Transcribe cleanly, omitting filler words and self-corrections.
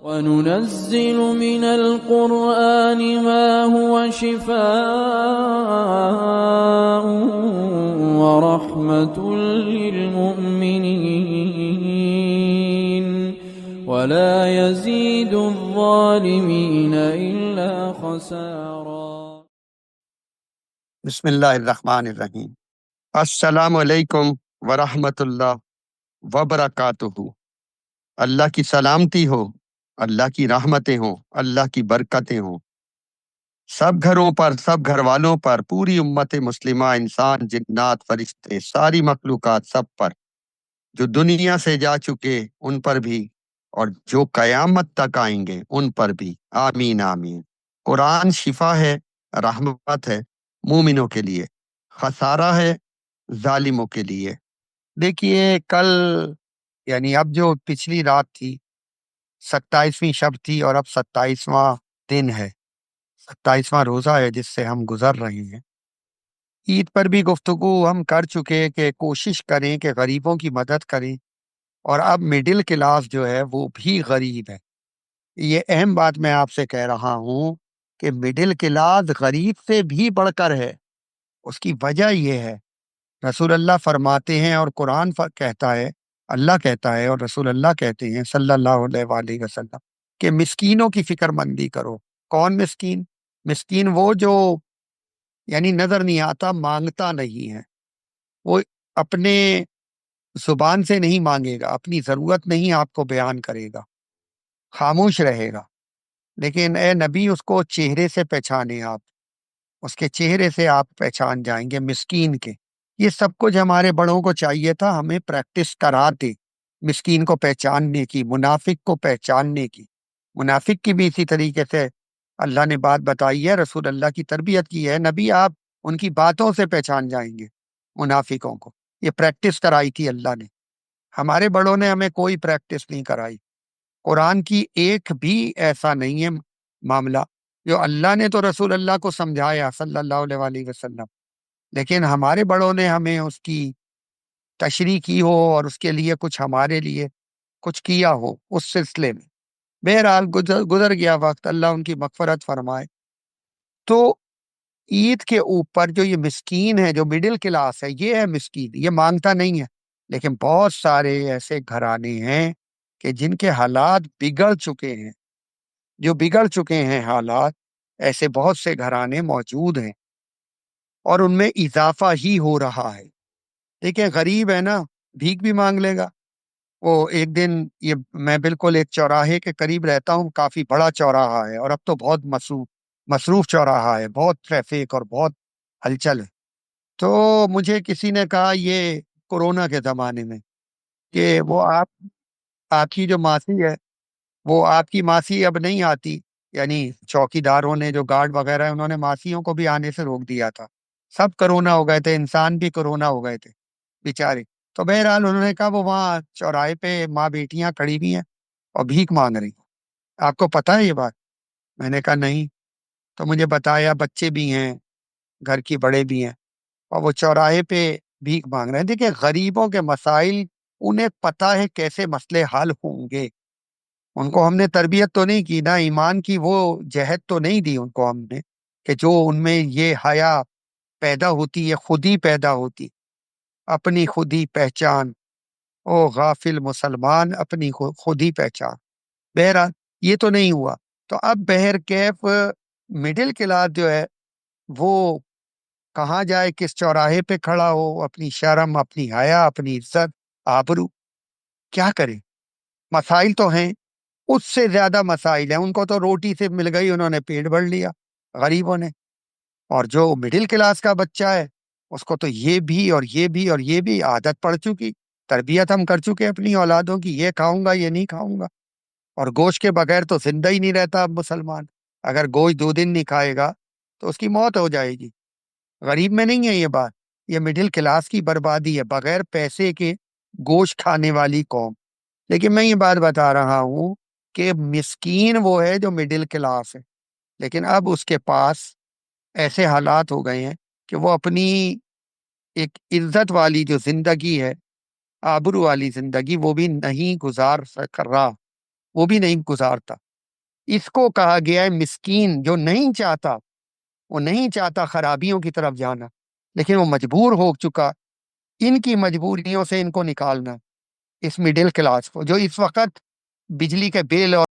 وَنُنَزِّلُ مِنَ الْقُرْآنِ مَا هُوَ شِفَاءٌ وَرَحْمَةٌ لِّلْمُؤْمِنِينَ وَلَا يَزِيدُ الظَّالِمِينَ إِلَّا خَسَارًا۔ بسم اللہ الرحمن الرحیم۔ السلام علیکم ورحمۃ اللہ وبرکاتہ۔ اللہ کی سلامتی ہو، اللہ کی رحمتیں ہوں، اللہ کی برکتیں ہوں سب گھروں پر، سب گھر والوں پر، پوری امت مسلمہ، انسان، جنات، فرشتے، ساری مخلوقات سب پر، جو دنیا سے جا چکے ان پر بھی اور جو قیامت تک آئیں گے ان پر بھی، آمین آمین۔ قرآن شفا ہے، رحمت ہے مومنوں کے لیے، خسارہ ہے ظالموں کے لیے۔ دیکھیے کل یعنی اب جو پچھلی رات تھی 27ویں شب تھی اور اب 27واں دن ہے، 27واں روزہ ہے جس سے ہم گزر رہے ہیں۔ عید پر بھی گفتگو ہم کر چکے کہ کوشش کریں کہ غریبوں کی مدد کریں، اور اب مڈل کلاس جو ہے وہ بھی غریب ہے۔ یہ اہم بات میں آپ سے کہہ رہا ہوں کہ مڈل کلاس غریب سے بھی بڑھ کر ہے۔ اس کی وجہ یہ ہے، رسول اللہ فرماتے ہیں اور قرآن کہتا ہے، اللہ کہتا ہے اور رسول اللہ کہتے ہیں صلی اللہ علیہ وآلہ وسلم کہ مسکینوں کی فکر مندی کرو۔ کون مسکین؟ مسکین وہ جو یعنی نظر نہیں آتا، مانگتا نہیں ہے، وہ اپنے زبان سے نہیں مانگے گا، اپنی ضرورت نہیں آپ کو بیان کرے گا، خاموش رہے گا، لیکن اے نبی اس کو چہرے سے پہچانے، آپ اس کے چہرے سے آپ پہچان جائیں گے مسکین کے۔ یہ سب کچھ ہمارے بڑوں کو چاہیے تھا ہمیں پریکٹس کراتے، مسکین کو پہچاننے کی، منافق کو پہچاننے کی۔ منافق کی بھی اسی طریقے سے اللہ نے بات بتائی ہے، رسول اللہ کی تربیت کی ہے، نبی آپ ان کی باتوں سے پہچان جائیں گے منافقوں کو۔ یہ پریکٹس کرائی تھی اللہ نے، ہمارے بڑوں نے ہمیں کوئی پریکٹس نہیں کرائی۔ قرآن کی ایک بھی ایسا نہیں ہے معاملہ جو اللہ نے تو رسول اللہ کو سمجھایا صلی اللہ علیہ وآلہ وسلم، لیکن ہمارے بڑوں نے ہمیں اس کی تشریح کی ہو اور اس کے لیے کچھ ہمارے لیے کچھ کیا ہو اس سلسلے میں۔ بہرحال گزر گیا وقت، اللہ ان کی مغفرت فرمائے۔ تو عید کے اوپر جو یہ مسکین ہے، جو مڈل کلاس ہے، یہ ہے مسکین، یہ مانگتا نہیں ہے، لیکن بہت سارے ایسے گھرانے ہیں کہ جن کے حالات بگڑ چکے ہیں، جو بگڑ چکے ہیں حالات، ایسے بہت سے گھرانے موجود ہیں اور ان میں اضافہ ہی ہو رہا ہے۔ دیکھیں غریب ہے نا، بھیک بھی مانگ لے گا۔ وہ ایک دن، یہ میں بالکل ایک چوراہے کے قریب رہتا ہوں، کافی بڑا چوراہا ہے اور اب تو بہت مصروف چوراہا ہے، بہت ٹریفک اور بہت ہلچل ہے۔ تو مجھے کسی نے کہا یہ کورونا کے زمانے میں کہ وہ آپ کی جو ماسی ہے، وہ آپ کی ماسی اب نہیں آتی، یعنی چوکی داروں نے جو گارڈ وغیرہ ہیں انہوں نے ماسیوں کو بھی آنے سے روک دیا تھا، سب کرونا ہو گئے تھے، انسان بھی کرونا ہو گئے تھے بیچارے۔ تو بہرحال انہوں نے کہا وہ وہاں چوراہے پہ ماں بیٹیاں کھڑی بھی ہیں اور بھیک مانگ رہی ہیں، آپ کو پتہ ہے یہ بات؟ میں نے کہا نہیں۔ تو مجھے بتایا بچے بھی ہیں، گھر کی بڑے بھی ہیں، اور وہ چوراہے پہ بھیک مانگ رہے ہیں۔ دیکھیں غریبوں کے مسائل انہیں پتہ ہے کیسے مسئلے حل ہوں گے، ان کو ہم نے تربیت تو نہیں کی، نہ ایمان کی وہ جہد تو نہیں دی ان کو ہم نے کہ جو ان میں یہ حیا پیدا ہوتی ہے، خود ہی پیدا ہوتی، اپنی خود ہی پہچان، او غافل مسلمان اپنی خود ہی پہچان۔ بہرحال یہ تو نہیں ہوا، تو اب بہرکیف مڈل کلاس جو ہے وہ کہاں جائے، کس چوراہے پہ کھڑا ہو، اپنی شرم، اپنی حیا، اپنی عزت، آبرو کیا کرے؟ مسائل تو ہیں، اس سے زیادہ مسائل ہیں، ان کو تو روٹی سے مل گئی، انہوں نے پیٹ بھر لیا غریبوں نے، اور جو مڈل کلاس کا بچہ ہے اس کو تو یہ بھی اور یہ بھی اور یہ بھی عادت پڑ چکی، تربیت ہم کر چکے اپنی اولادوں کی، یہ کھاؤں گا یہ نہیں کھاؤں گا، اور گوشت کے بغیر تو زندہ ہی نہیں رہتا اب مسلمان، اگر گوشت 2 دن نہیں کھائے گا تو اس کی موت ہو جائے گی۔ غریب میں نہیں ہے یہ بات، یہ مڈل کلاس کی بربادی ہے، بغیر پیسے کے گوشت کھانے والی قوم۔ لیکن میں یہ بات بتا رہا ہوں کہ مسکین وہ ہے جو مڈل کلاس ہے، لیکن اب اس کے پاس ایسے حالات ہو گئے ہیں کہ وہ اپنی ایک عزت والی جو زندگی ہے، آبرو والی زندگی، وہ بھی نہیں گزار کر رہا، وہ بھی نہیں گزارتا۔ اس کو کہا گیا ہے مسکین، جو نہیں چاہتا، وہ نہیں چاہتا خرابیوں کی طرف جانا، لیکن وہ مجبور ہو چکا، ان کی مجبوریوں سے ان کو نکالنا، اس مڈل کلاس کو جو اس وقت بجلی کے بل اور